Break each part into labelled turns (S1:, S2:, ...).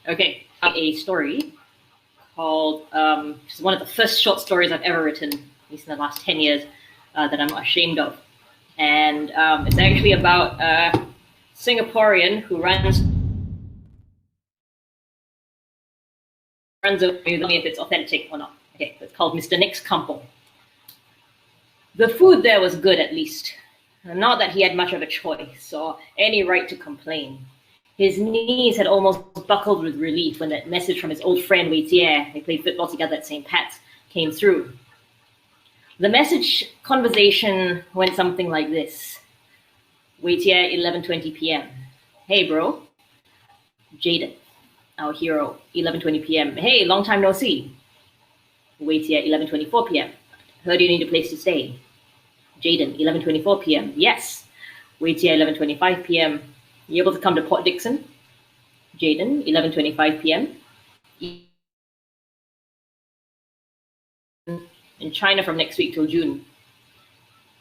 S1: Okay, a story called, it's one of the first short stories I've ever written, at least in the last 10 years, that I'm not ashamed of. And it's actually about a Singaporean who runs over, you tell me if it's authentic or not. Okay, it's called Mr. Nick's Kampong. The food there was good, at least. Not that he had much of a choice or any right to complain. His knees had almost buckled with relief when that message from his old friend Wei Jie, they played football together at St. Pat's, came through. The message conversation went something like this. Wei Jie, 11:20 p.m. Hey, bro. Jaden, our hero, 11:20 p.m. Hey, long time no see. Wei Jie, 11:24 p.m. Heard you need a place to stay. Jaden, 11:24 p.m. Yes. Wei Jie, 11:25 p.m. You able to come to Port Dickson? Jaden, 11:25 p.m. In China from next week till June.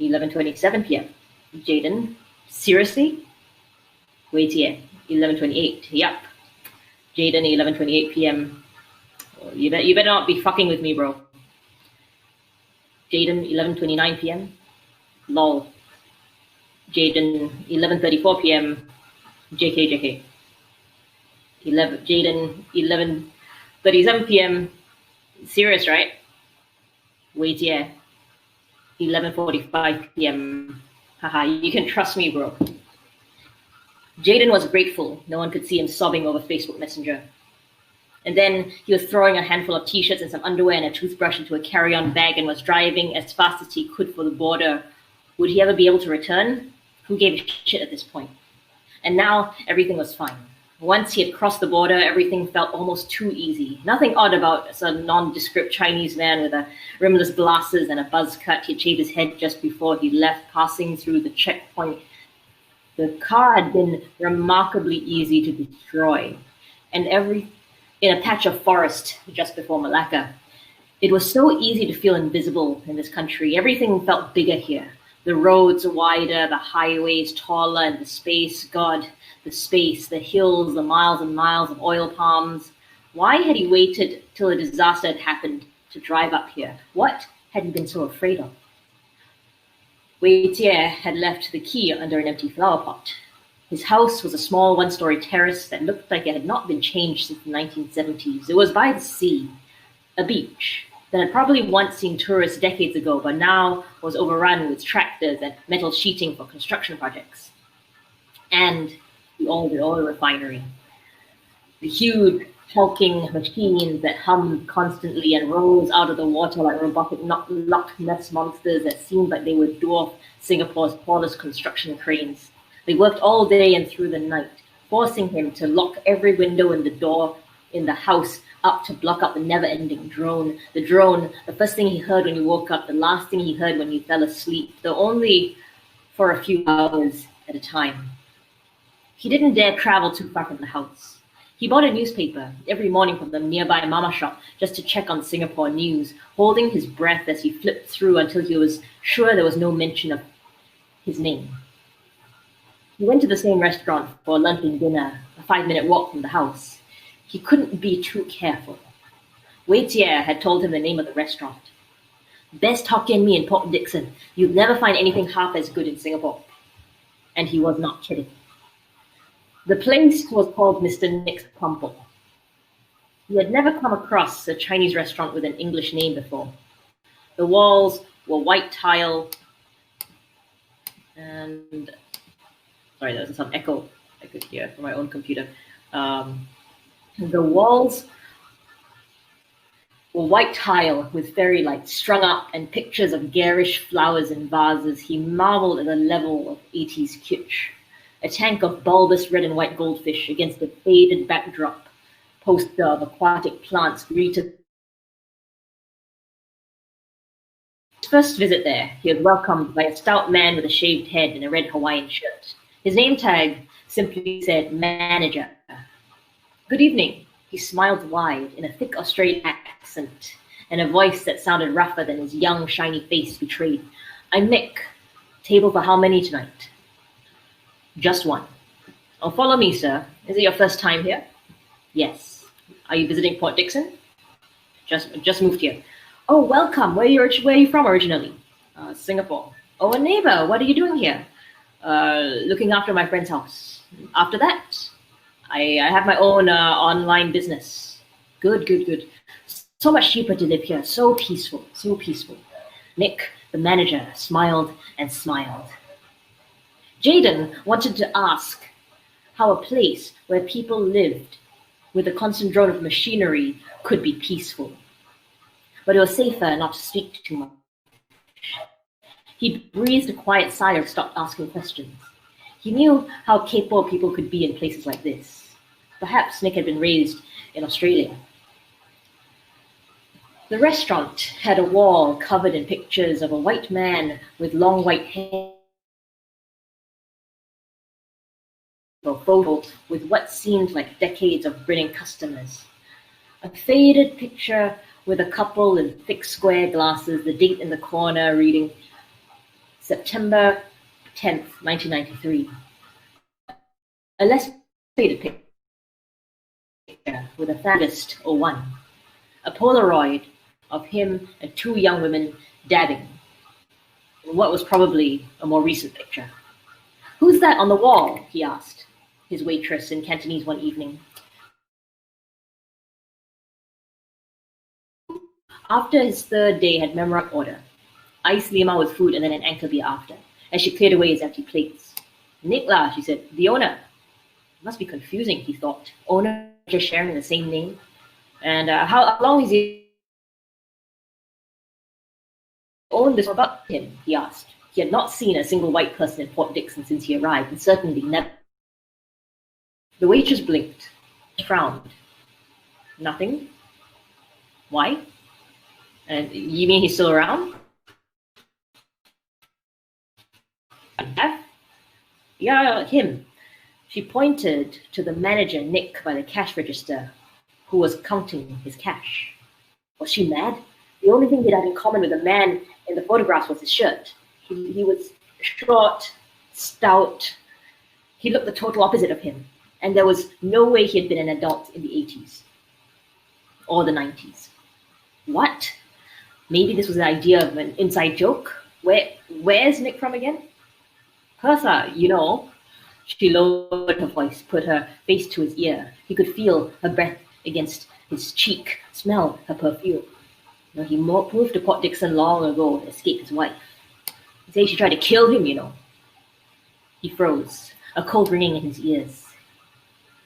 S1: 11:27 p.m. Jaden, seriously? Wei Jie, 11:28. Yup. Jaden, 11:28 p.m. Oh, you better not be fucking with me, bro. Jaden, 11:29 p.m. Lol. Jaden, 11:34 p.m. JK. Jaden, 11:37 p.m. Serious, right? Wei Jie, 11:45 p.m. Haha, you can trust me, bro. Jaden was grateful no one could see him sobbing over Facebook Messenger. And then he was throwing a handful of t-shirts and some underwear and a toothbrush into a carry-on bag and was driving as fast as he could for the border. Would he ever be able to return? Who gave a shit at this point? And now everything was fine. Once he had crossed the border, everything felt almost too easy. Nothing odd about a nondescript Chinese man with a rimless glasses and a buzz cut. He'd shaved his head just before he left, passing through the checkpoint. The car had been remarkably easy to destroy, and in a patch of forest just before Malacca. It was so easy to feel invisible in this country. Everything felt bigger here. The roads wider, the highways taller, and the space, God, the space, the hills, the miles and miles of oil palms. Why had he waited till a disaster had happened to drive up here? What had he been so afraid of? Wei Jie had left the key under an empty flower pot. His house was a small one-story terrace that looked like it had not been changed since the 1970s. It was by the sea, a beach that had probably once seen tourists decades ago, but now was overrun with tractors and metal sheeting for construction projects. And the oil refinery. The huge, hulking machines that hummed constantly and rose out of the water like robotic Loch Ness monsters that seemed like they would dwarf Singapore's tallest construction cranes. They worked all day and through the night, forcing him to lock every window and the door in the house up to block out the never-ending drone. The drone, the first thing he heard when he woke up, the last thing he heard when he fell asleep, though only for a few hours at a time. He didn't dare travel too far from the house. He bought a newspaper every morning from the nearby mama shop just to check on Singapore news, holding his breath as he flipped through until he was sure there was no mention of his name. He went to the same restaurant for lunch and dinner, a 5-minute walk from the house. He couldn't be too careful. Wei Jie had told him the name of the restaurant. Best Hokkien Mee in Port Dickson. You'll never find anything half as good in Singapore. And he was not kidding. The place was called Mr. Nick's Kampong. He had never come across a Chinese restaurant with an English name before. The walls were white tile and... Sorry, there was some echo I could hear from my own computer. The walls were white tile with fairy lights strung up and pictures of garish flowers in vases. He marveled at the level of 80s kitsch. A tank of bulbous red and white goldfish against a faded backdrop poster of aquatic plants greeted his first visit there. He was welcomed by a stout man with a shaved head and a red Hawaiian shirt. His name tag simply said manager. Good evening. He smiled wide in a thick Australian accent and a voice that sounded rougher than his young, shiny face betrayed. I'm Nick. Table for how many tonight? Just one. Oh, follow me, sir. Is it your first time here? Yes. Are you visiting Port Dickson? Just moved here. Oh, welcome. Where are you from originally? Singapore. Oh, a neighbor. What are you doing here? Looking after my friend's house. After that, I have my own online business. Good. So much cheaper to live here. So peaceful. Nick, the manager, smiled and smiled. Jaden wanted to ask how a place where people lived with a constant drone of machinery could be peaceful. But it was safer not to speak too much. He breathed a quiet sigh and stopped asking questions. He knew how capable people could be in places like this. Perhaps Nick had been raised in Australia. The restaurant had a wall covered in pictures of a white man with long white hair, a photo with what seemed like decades of grinning customers. A faded picture with a couple in thick square glasses, the date in the corner reading September 10th, 1993. A less faded picture with a August 01. A Polaroid of him and two young women dabbing in what was probably a more recent picture. Who's that on the wall? He asked his waitress in Cantonese one evening. After his third day had memorized order, iced lima with food and then an anchor beer after, as she cleared away his empty plates. Nick lah, she said, the owner. It must be confusing, he thought. Owner just sharing the same name. And how long is he owned this about him? He asked. He had not seen a single white person in Port Dickson since he arrived, and certainly never. The waitress blinked, frowned. Nothing? Why? And you mean he's still around? Yeah, him. She pointed to the manager, Nick, by the cash register, who was counting his cash. Was she mad? The only thing he had in common with the man in the photographs was his shirt. He was short, stout. He looked the total opposite of him. And there was no way he had been an adult in the 80s. Or the 90s. What? Maybe this was the idea of an inside joke? Where's Nick from again? Pertha, you know. She lowered her voice, put her face to his ear. He could feel her breath against his cheek, smell her perfume. You know, he moved to Port Dickson long ago to escape his wife. He said she tried to kill him, you know. He froze, a cold ringing in his ears.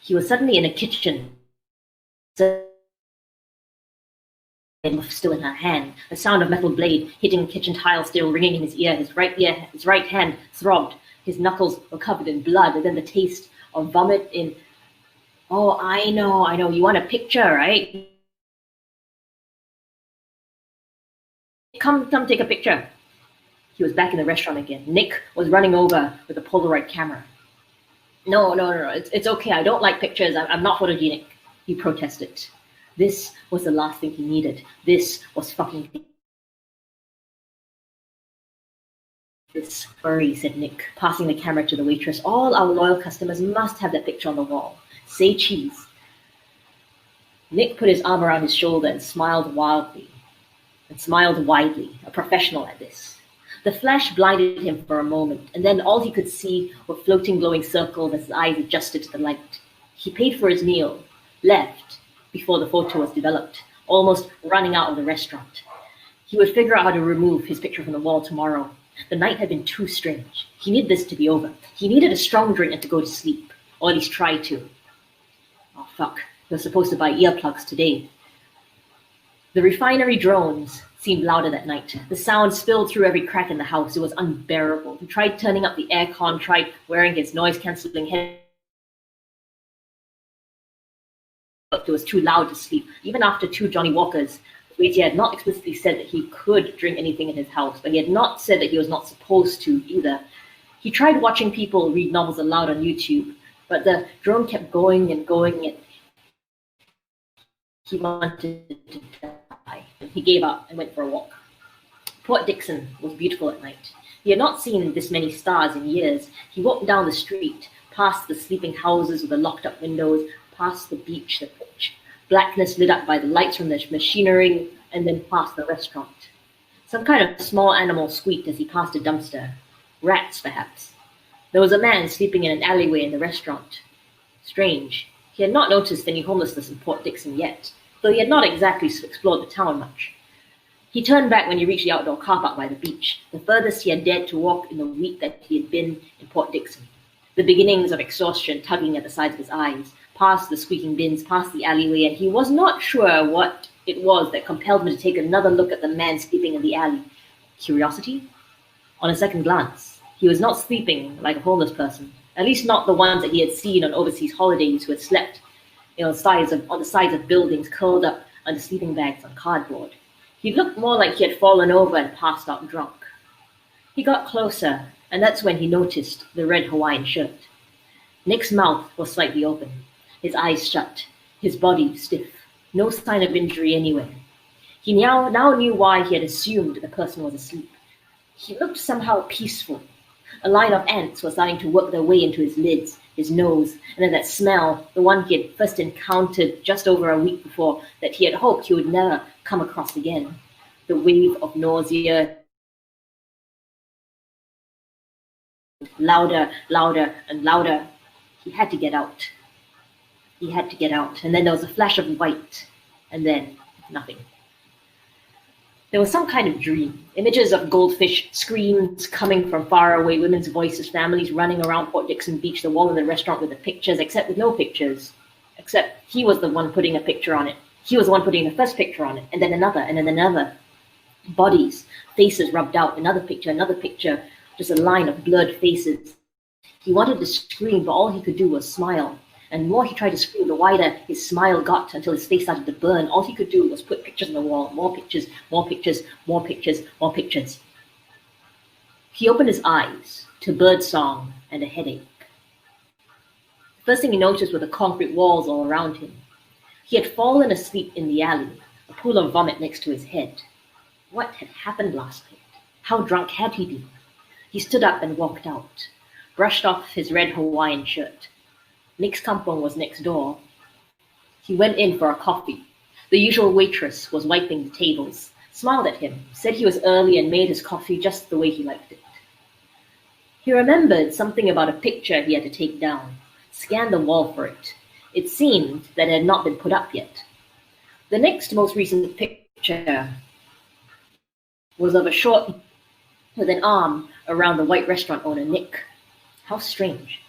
S1: He was suddenly in a kitchen, still in her hand, the sound of metal blade hitting kitchen tile still ringing in his ear. His right hand throbbed. His knuckles were covered in blood, and then the taste of vomit in... Oh, I know. You want a picture, right? Come take a picture. He was back in the restaurant again. Nick was running over with a Polaroid camera. No. It's okay. I don't like pictures. I'm not photogenic, he protested. This was the last thing he needed. This was fucking... This furry, said Nick, passing the camera to the waitress. All our loyal customers must have that picture on the wall. Say cheese. Nick put his arm around his shoulder and smiled widely, a professional at this. The flash blinded him for a moment, and then all he could see were floating glowing circles as his eyes adjusted to the light. He paid for his meal, left, before the photo was developed, almost running out of the restaurant. He would figure out how to remove his picture from the wall tomorrow. The night had been too strange. He needed this to be over. He needed a strong drink and to go to sleep, or at least try to. Oh, fuck. He was supposed to buy earplugs today. The refinery drones seemed louder that night. The sound spilled through every crack in the house. It was unbearable. He tried turning up the aircon, tried wearing his noise-cancelling headphones. It was too loud to sleep. Even after 2 Johnny Walkers, which he had not explicitly said that he could drink anything in his house, but he had not said that he was not supposed to either. He tried watching people read novels aloud on YouTube, but the drone kept going and going, and he wanted to die. He gave up and went for a walk. Port Dickson was beautiful at night. He had not seen this many stars in years. He walked down the street, past the sleeping houses with the locked-up windows, past the beach, the pitch blackness lit up by the lights from the machinery, and then past the restaurant. Some kind of small animal squeaked as he passed a dumpster. Rats, perhaps. There was a man sleeping in an alleyway in the restaurant. Strange. He had not noticed any homelessness in Port Dickson yet, though he had not exactly explored the town much. He turned back when he reached the outdoor car park by the beach, the furthest he had dared to walk in the week that he had been in Port Dickson. The beginnings of exhaustion tugging at the sides of his eyes, past the squeaking bins, past the alleyway, and he was not sure what it was that compelled him to take another look at the man sleeping in the alley. Curiosity? On a second glance, he was not sleeping like a homeless person, at least not the ones that he had seen on overseas holidays who had slept on the sides of buildings curled up under sleeping bags on cardboard. He looked more like he had fallen over and passed out drunk. He got closer, and that's when he noticed the red Hawaiian shirt. Nick's mouth was slightly open, his eyes shut, his body stiff, no sign of injury anywhere. He now knew why he had assumed the person was asleep. He looked somehow peaceful. A line of ants were starting to work their way into his lids, his nose, and then that smell, the one he had first encountered just over a week before, that he had hoped he would never come across again. The wave of nausea, louder, louder, and louder. He had to get out. He had to get out. And then there was a flash of white, and then nothing. There was some kind of dream. Images of goldfish, screams coming from far away, women's voices, families running around Port Dickson Beach, the wall of the restaurant with the pictures, except with no pictures. Except he was the one putting a picture on it. He was the one putting the first picture on it, and then another, and then another. Bodies, faces rubbed out, another picture, just a line of blurred faces. He wanted to scream, but all he could do was smile. And the more he tried to scream, the wider his smile got until his face started to burn. All he could do was put pictures on the wall, more pictures, more pictures, more pictures, more pictures. He opened his eyes to birdsong and a headache. The first thing he noticed were the concrete walls all around him. He had fallen asleep in the alley, a pool of vomit next to his head. What had happened last night? How drunk had he been? He stood up and walked out, brushed off his red Hawaiian shirt. Nick's kampong was next door. He went in for a coffee. The usual waitress was wiping the tables, smiled at him, said he was early and made his coffee just the way he liked it. He remembered something about a picture he had to take down, scanned the wall for it. It seemed that it had not been put up yet. The next most recent picture was of a short with an arm around the white restaurant owner, Nick. How strange.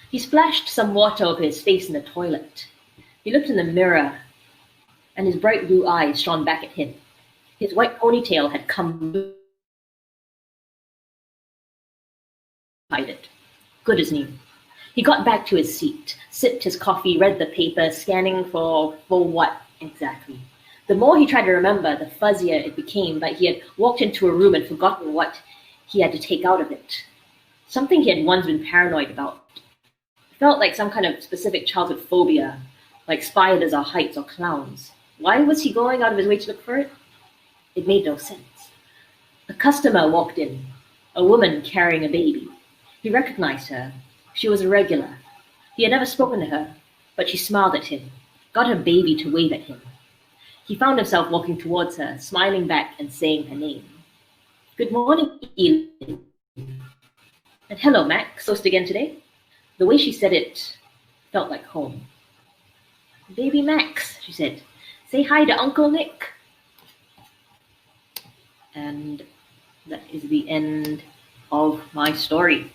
S1: He splashed some water over his face in the toilet. He looked in the mirror, and his bright blue eyes shone back at him. His white ponytail had come hide it. Good as new. He got back to his seat, sipped his coffee, read the paper, scanning for what exactly. The more he tried to remember, the fuzzier it became, like he had walked into a room and forgotten what he had to take out of it. Something he had once been paranoid about. It felt like some kind of specific childhood phobia, like spiders or heights or clowns. Why was he going out of his way to look for it? It made no sense. A customer walked in, a woman carrying a baby. He recognized her. She was a regular. He had never spoken to her, but she smiled at him, got her baby to wave at him. He found himself walking towards her, smiling back and saying her name. Good morning, Eileen. And hello, Max. Toast again today? The way she said it felt like home. Baby Max, she said. Say hi to Uncle Nick. And that is the end of my story.